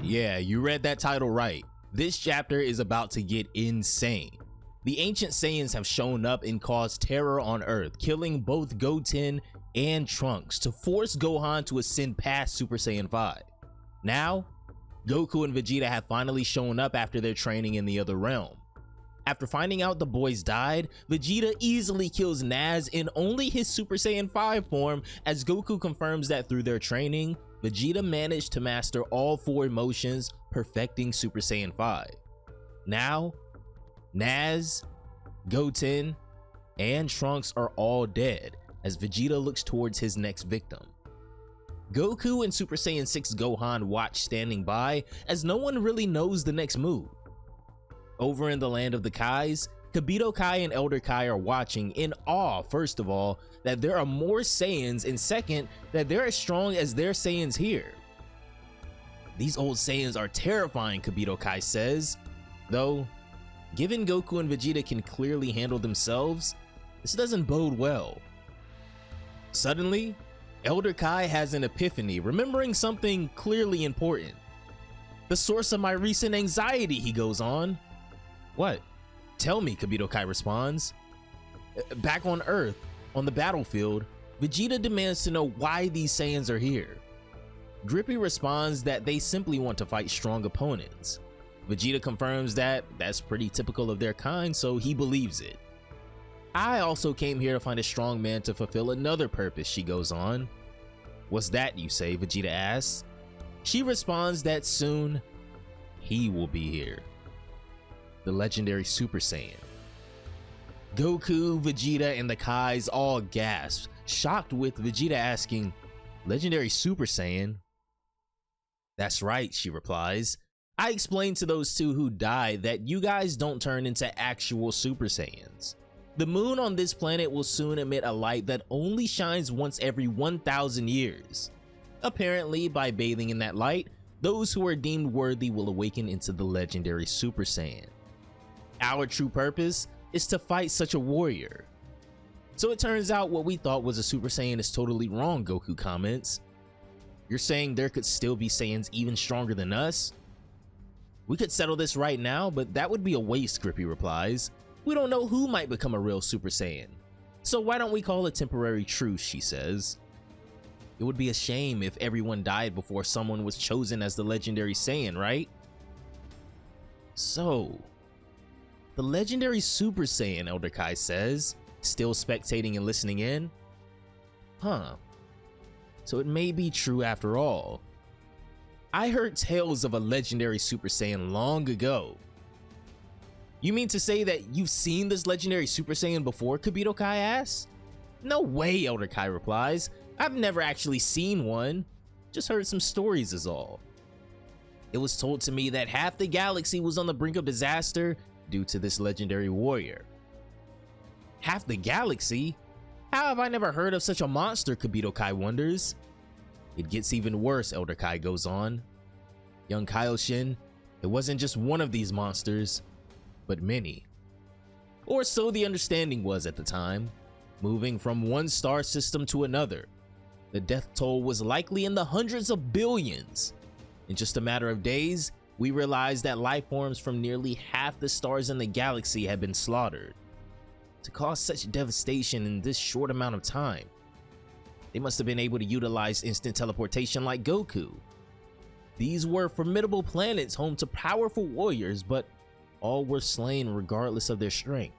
Yeah, you read that title right. This chapter is about to get insane. The ancient Saiyans have shown up and caused terror on Earth, killing both Goten and Trunks to force Gohan to ascend past Super Saiyan 5. Now, Goku and Vegeta have finally shown up after their training in the other realm. After finding out the boys died, Vegeta easily kills Naz in only his Super Saiyan 5 form, as Goku confirms that through their training, Vegeta managed to master all 4 emotions, perfecting Super Saiyan 5. Now, Naz, Goten, and Trunks are all dead as Vegeta looks towards his next victim. Goku and Super Saiyan 6 Gohan watch standing by as no one really knows the next move. Over in the land of the Kais, Kibito Kai and Elder Kai are watching in awe, first of all, that there are more Saiyans, and second, that they're as strong as their Saiyans here. These old Saiyans are terrifying, Kibito Kai says, though given Goku and Vegeta can clearly handle themselves, this doesn't bode well. Suddenly, Elder Kai has an epiphany, remembering something clearly important. The source of my recent anxiety, he goes on. What? Tell me, Kibito Kai responds. Back on Earth, on the battlefield, Vegeta demands to know why these Saiyans are here. Grippy responds that they simply want to fight strong opponents. Vegeta confirms that that's pretty typical of their kind, so he believes it. I also came here to find a strong man to fulfill another purpose, she goes on. What's that, you say? Vegeta asks. She responds that soon, he will be here. The legendary Super Saiyan. Goku, Vegeta, and the Kais all gasp, shocked with Vegeta asking, legendary Super Saiyan? That's right, she replies. I explained to those two who died that you guys don't turn into actual Super Saiyans. The moon on this planet will soon emit a light that only shines once every 1,000 years. Apparently, by bathing in that light, those who are deemed worthy will awaken into the legendary Super Saiyan. Our true purpose is to fight such a warrior. So it turns out what we thought was a Super Saiyan is totally wrong, Goku comments. You're saying there could still be Saiyans even stronger than us? We could settle this right now, but that would be a waste, Grippy replies. We don't know who might become a real Super Saiyan. So why don't we call a temporary truce, she says. It would be a shame if everyone died before someone was chosen as the legendary Saiyan, right? So, the legendary Super Saiyan, Elder Kai says, still spectating and listening in. Huh. So it may be true after all. I heard tales of a legendary Super Saiyan long ago. You mean to say that you've seen this legendary Super Saiyan before, Kibito Kai asks? No way, Elder Kai replies. I've never actually seen one. Just heard some stories is all. It was told to me that half the galaxy was on the brink of disaster due to this legendary warrior. Half the galaxy? How have I never heard of such a monster, Kibito Kai wonders. It gets even worse, Elder Kai goes on. Young Kaioshin, it wasn't just one of these monsters, but many. Or so the understanding was at the time. Moving from one star system to another, the death toll was likely in the hundreds of billions. In just a matter of days, we realized that life forms from nearly half the stars in the galaxy had been slaughtered. To cause such devastation in this short amount of time, they must have been able to utilize instant teleportation like Goku. These were formidable planets home to powerful warriors, but all were slain regardless of their strength.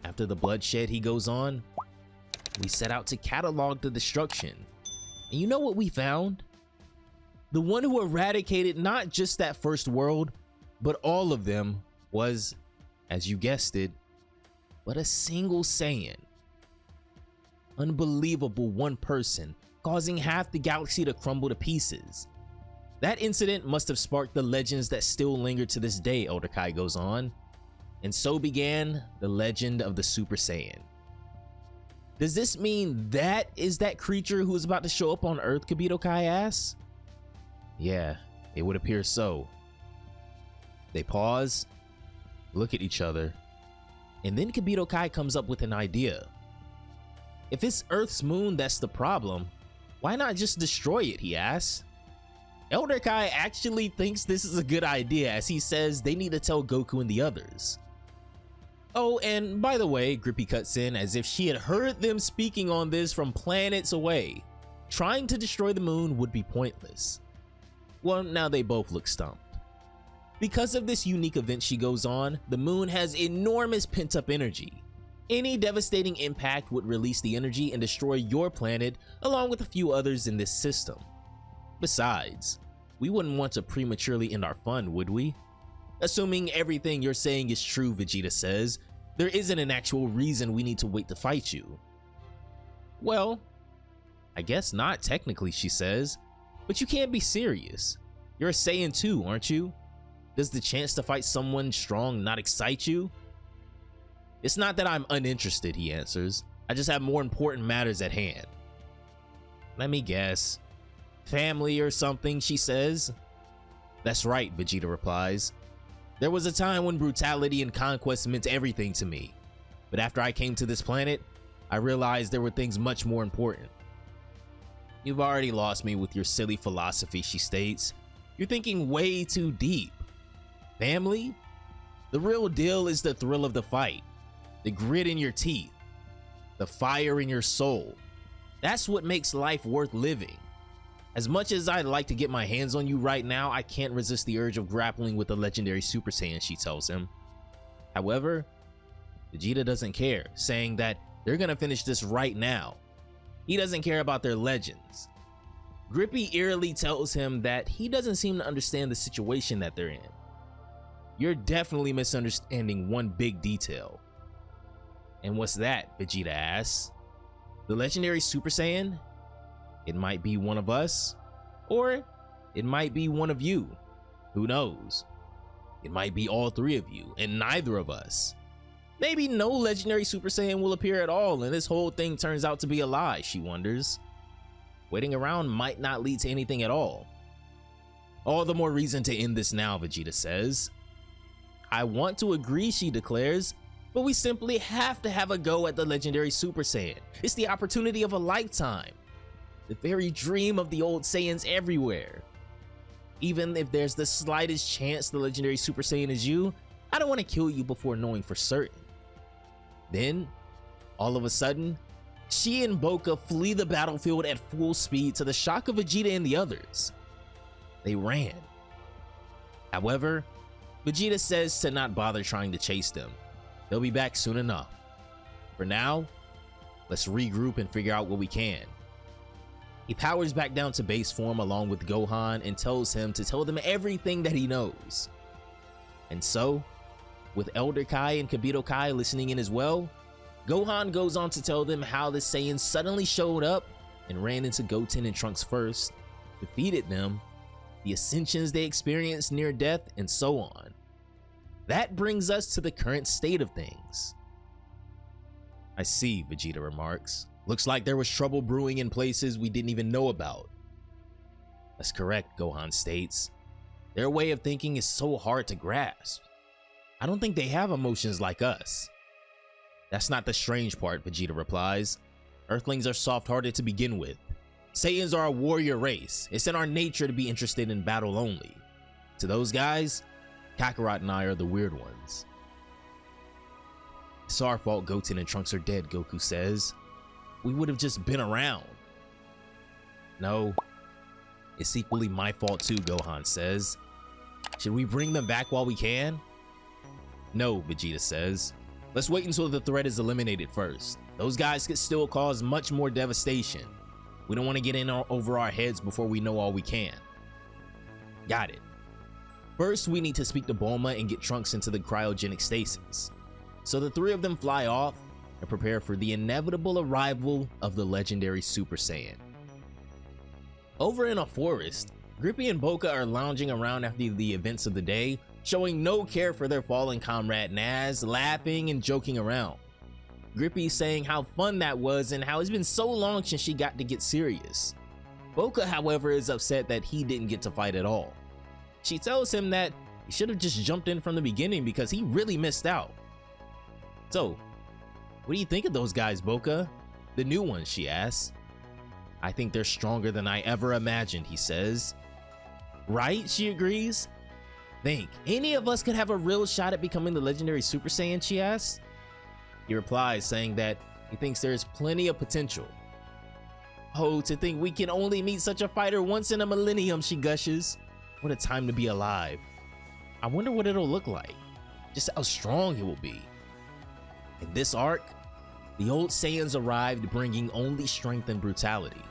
After the bloodshed, he goes on, we set out to catalog the destruction. And you know what we found? The one who eradicated not just that first world, but all of them was, as you guessed it, but a single Saiyan. Unbelievable one person, causing half the galaxy to crumble to pieces. That incident must have sparked the legends that still linger to this day, Elder Kai goes on. And so began the legend of the Super Saiyan. Does this mean that is that creature who is about to show up on Earth, Kibito Kai asks? Yeah, it would appear so. They pause, look at each other, and then Kibito Kai comes up with an idea. If it's Earth's moon that's the problem, why not just destroy it, he asks. Elder Kai actually thinks this is a good idea, as he says they need to tell Goku and the others. Oh, and by the way, Grippy cuts in as if she had heard them speaking on this from planets away. Trying to destroy the moon would be pointless. Well, now they both look stumped. Because of this unique event, she goes on, the moon has enormous pent-up energy. Any devastating impact would release the energy and destroy your planet along with a few others in this system. Besides, we wouldn't want to prematurely end our fun, would we? Assuming everything you're saying is true, Vegeta says, there isn't an actual reason we need to wait to fight you. Well, I guess not technically, she says, but you can't be serious. You're a Saiyan too, aren't you? Does the chance to fight someone strong not excite you? It's not that I'm uninterested, he answers. I just have more important matters at hand. Let me guess. Family or something, she says. That's right, Vegeta replies. There was a time when brutality and conquest meant everything to me. But after I came to this planet, I realized there were things much more important. You've already lost me with your silly philosophy, she states. You're thinking way too deep. Family? The real deal is the thrill of the fight, the grit in your teeth, the fire in your soul. That's what makes life worth living. As much as I'd like to get my hands on you right now, I can't resist the urge of grappling with the legendary Super Saiyan, she tells him. However, Vegeta doesn't care, saying that they're gonna finish this right now. He doesn't care about their legends. Grippy eerily tells him that he doesn't seem to understand the situation that they're in. You're definitely misunderstanding one big detail. And what's that? Vegeta asks. The legendary Super Saiyan? It might be one of us, or it might be one of you. Who knows? It might be all three of you and neither of us. Maybe no legendary Super Saiyan will appear at all and this whole thing turns out to be a lie, she wonders. Waiting around might not lead to anything at all. All the more reason to end this now, Vegeta says. I want to agree, she declares, but we simply have to have a go at the legendary Super Saiyan. It's the opportunity of a lifetime. The very dream of the old Saiyans everywhere. Even if there's the slightest chance the legendary Super Saiyan is you, I don't want to kill you before knowing for certain. Then, all of a sudden, she and Boca flee the battlefield at full speed to the shock of Vegeta and the others. They ran. However, Vegeta says to not bother trying to chase them. They'll be back soon enough. For now, let's regroup and figure out what we can. He powers back down to base form along with Gohan and tells him to tell them everything that he knows. And so, with Elder Kai and Kibito Kai listening in as well, Gohan goes on to tell them how the Saiyans suddenly showed up and ran into Goten and Trunks first, defeated them, the ascensions they experienced near death, and so on. That brings us to the current state of things. I see, Vegeta remarks. Looks like there was trouble brewing in places we didn't even know about. That's correct, Gohan states. Their way of thinking is so hard to grasp. I don't think they have emotions like us. That's not the strange part, Vegeta replies. Earthlings are soft-hearted to begin with. Saiyans are a warrior race. It's in our nature to be interested in battle only. To those guys, Kakarot and I are the weird ones. It's our fault Goten and Trunks are dead, Goku says. We would have just been around. No, it's equally my fault too, Gohan says. Should we bring them back while we can? No, Vegeta says. Let's wait until the threat is eliminated first. Those guys could still cause much more devastation. We don't want to get in over our heads before we know all we can. Got it. First, we need to speak to Bulma and get Trunks into the cryogenic stasis. So the three of them fly off and prepare for the inevitable arrival of the legendary Super Saiyan. Over in a forest, Grippy and Boca are lounging around after the events of the day, showing no care for their fallen comrade Naz, laughing and joking around. Grippy saying how fun that was and how it's been so long since she got to get serious. Boca, however, is upset that he didn't get to fight at all. She tells him that he should have just jumped in from the beginning because he really missed out. So, what do you think of those guys, Boca? The new ones, she asks. I think they're stronger than I ever imagined, he says. Right? She agrees. Think, any of us could have a real shot at becoming the legendary Super Saiyan, she asks. He replies, saying that he thinks there is plenty of potential. Oh, to think we can only meet such a fighter once in a millennium, she gushes. What a time to be alive. I wonder what it'll look like. Just how strong it will be. In this arc, the old Saiyans arrived bringing only strength and brutality.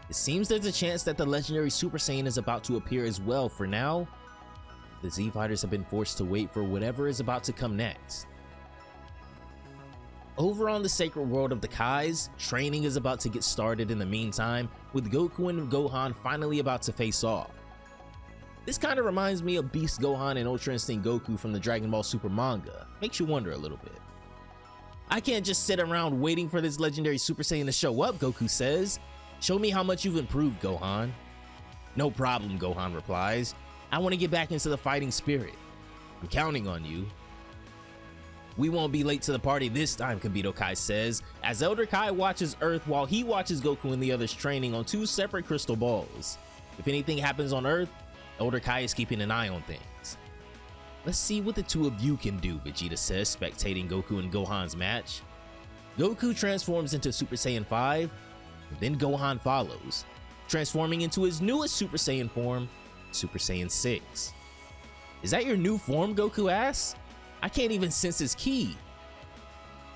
It seems there's a chance that the legendary Super Saiyan is about to appear as well. For now, the Z Fighters have been forced to wait for whatever is about to come next. Over on the sacred world of the Kais, training is about to get started in the meantime, with Goku and Gohan finally about to face off. This kind of reminds me of Beast Gohan and Ultra Instinct Goku from the Dragon Ball Super manga. Makes you wonder a little bit. I can't just sit around waiting for this legendary Super Saiyan to show up, Goku says. Show me how much you've improved, Gohan. No problem, Gohan replies. I want to get back into the fighting spirit. I'm counting on you. We won't be late to the party this time, Kibito Kai says, as Elder Kai watches Earth while he watches Goku and the others training on two separate crystal balls. If anything happens on Earth, Elder Kai is keeping an eye on things. Let's see what the two of you can do, Vegeta says, spectating Goku and Gohan's match. Goku transforms into Super Saiyan 5, and then Gohan follows, transforming into his newest Super Saiyan form, Super Saiyan 6. Is that your new form, Goku asks? I can't even sense his ki.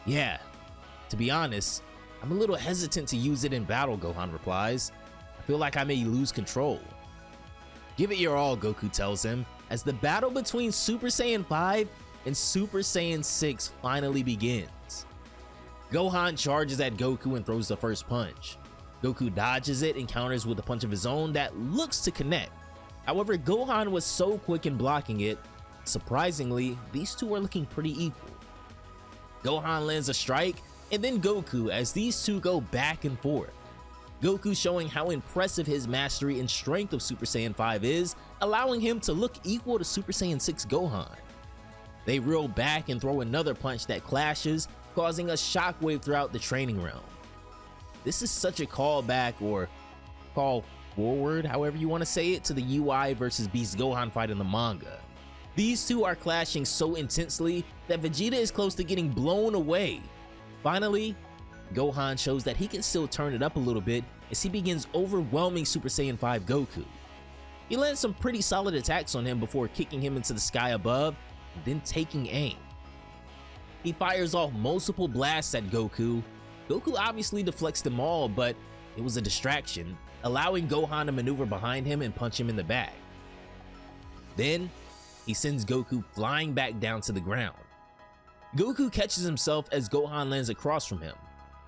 Yeah, to be honest, I'm a little hesitant to use it in battle, Gohan replies. I feel like I may lose control. Give it your all, Goku tells him, as the battle between Super Saiyan 5 and Super Saiyan 6 finally begins. Gohan charges at Goku and throws the first punch. Goku dodges it and counters with a punch of his own that looks to connect. However, Gohan was so quick in blocking it, surprisingly, these two are looking pretty equal. Gohan lands a strike, and then Goku, as these two go back and forth. Goku showing how impressive his mastery and strength of Super Saiyan 5 is, allowing him to look equal to Super Saiyan 6 Gohan. They reel back and throw another punch that clashes, causing a shockwave throughout the training realm. This is such a callback, or call forward, however you want to say it, to the UI versus Beast Gohan fight in the manga. These two are clashing so intensely that Vegeta is close to getting blown away. Finally, Gohan shows that he can still turn it up a little bit as he begins overwhelming Super Saiyan 5 Goku. He lands some pretty solid attacks on him before kicking him into the sky above and then taking aim. He fires off multiple blasts at Goku. Goku obviously deflects them all, but it was a distraction, allowing Gohan to maneuver behind him and punch him in the back. Then, he sends Goku flying back down to the ground. Goku catches himself as Gohan lands across from him.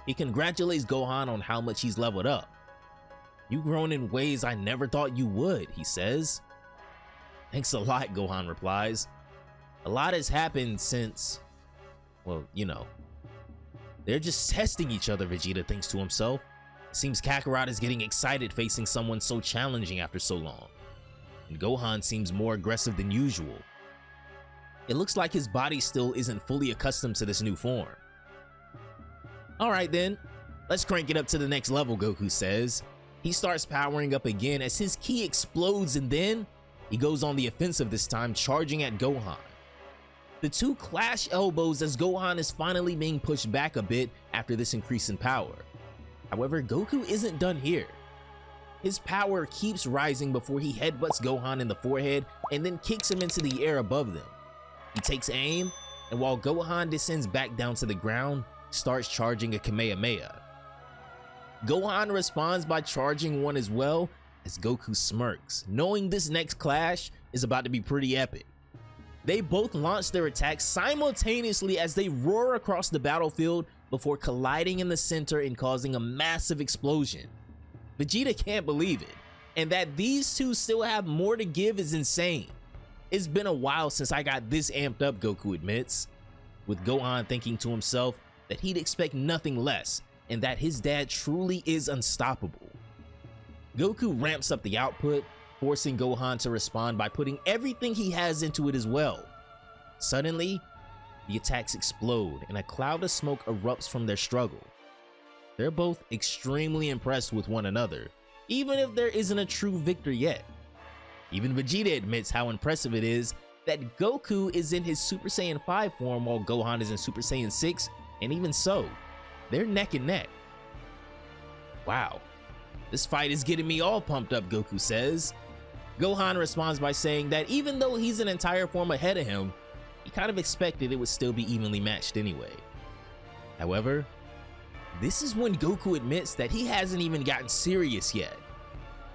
He congratulates Gohan on how much he's leveled up. You've grown in ways I never thought you would, he says. Thanks a lot, Gohan replies. A lot has happened since, well, you know. They're just testing each other, Vegeta thinks to himself. It seems Kakarot is getting excited facing someone so challenging after so long. And Gohan seems more aggressive than usual. It looks like his body still isn't fully accustomed to this new form. Alright then, let's crank it up to the next level, Goku says. He starts powering up again as his ki explodes, and then he goes on the offensive this time, charging at Gohan. The two clash elbows as Gohan is finally being pushed back a bit after this increase in power. However, Goku isn't done here. His power keeps rising before he headbutts Gohan in the forehead and then kicks him into the air above them. He takes aim, and while Gohan descends back down to the ground, starts charging a Kamehameha. Gohan responds by charging one as well, as Goku smirks, knowing this next clash is about to be pretty epic. They both launch their attacks simultaneously as they roar across the battlefield before colliding in the center and causing a massive explosion. Vegeta can't believe it, and that these two still have more to give is insane. It's been a while since I got this amped up, Goku admits, with Gohan thinking to himself that he'd expect nothing less and that his dad truly is unstoppable. Goku ramps up the output, forcing Gohan to respond by putting everything he has into it as well. Suddenly, the attacks explode and a cloud of smoke erupts from their struggle. They're both extremely impressed with one another, even if there isn't a true victor yet. Even Vegeta admits how impressive it is that Goku is in his Super Saiyan 5 form while Gohan is in Super Saiyan 6, and even so, they're neck and neck. Wow, this fight is getting me all pumped up, Goku says. Gohan responds by saying that even though he's an entire form ahead of him, he kind of expected it would still be evenly matched anyway. However, this is when Goku admits that he hasn't even gotten serious yet.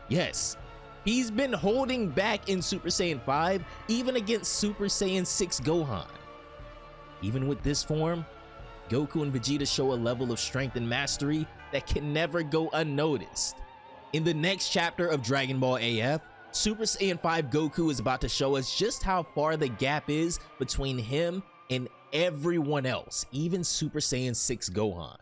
Yes, he's been holding back in Super Saiyan 5, even against Super Saiyan 6 Gohan. Even with this form, Goku and Vegeta show a level of strength and mastery that can never go unnoticed. In the next chapter of Dragon Ball AF, Super Saiyan 5 Goku is about to show us just how far the gap is between him and everyone else, even Super Saiyan 6 Gohan.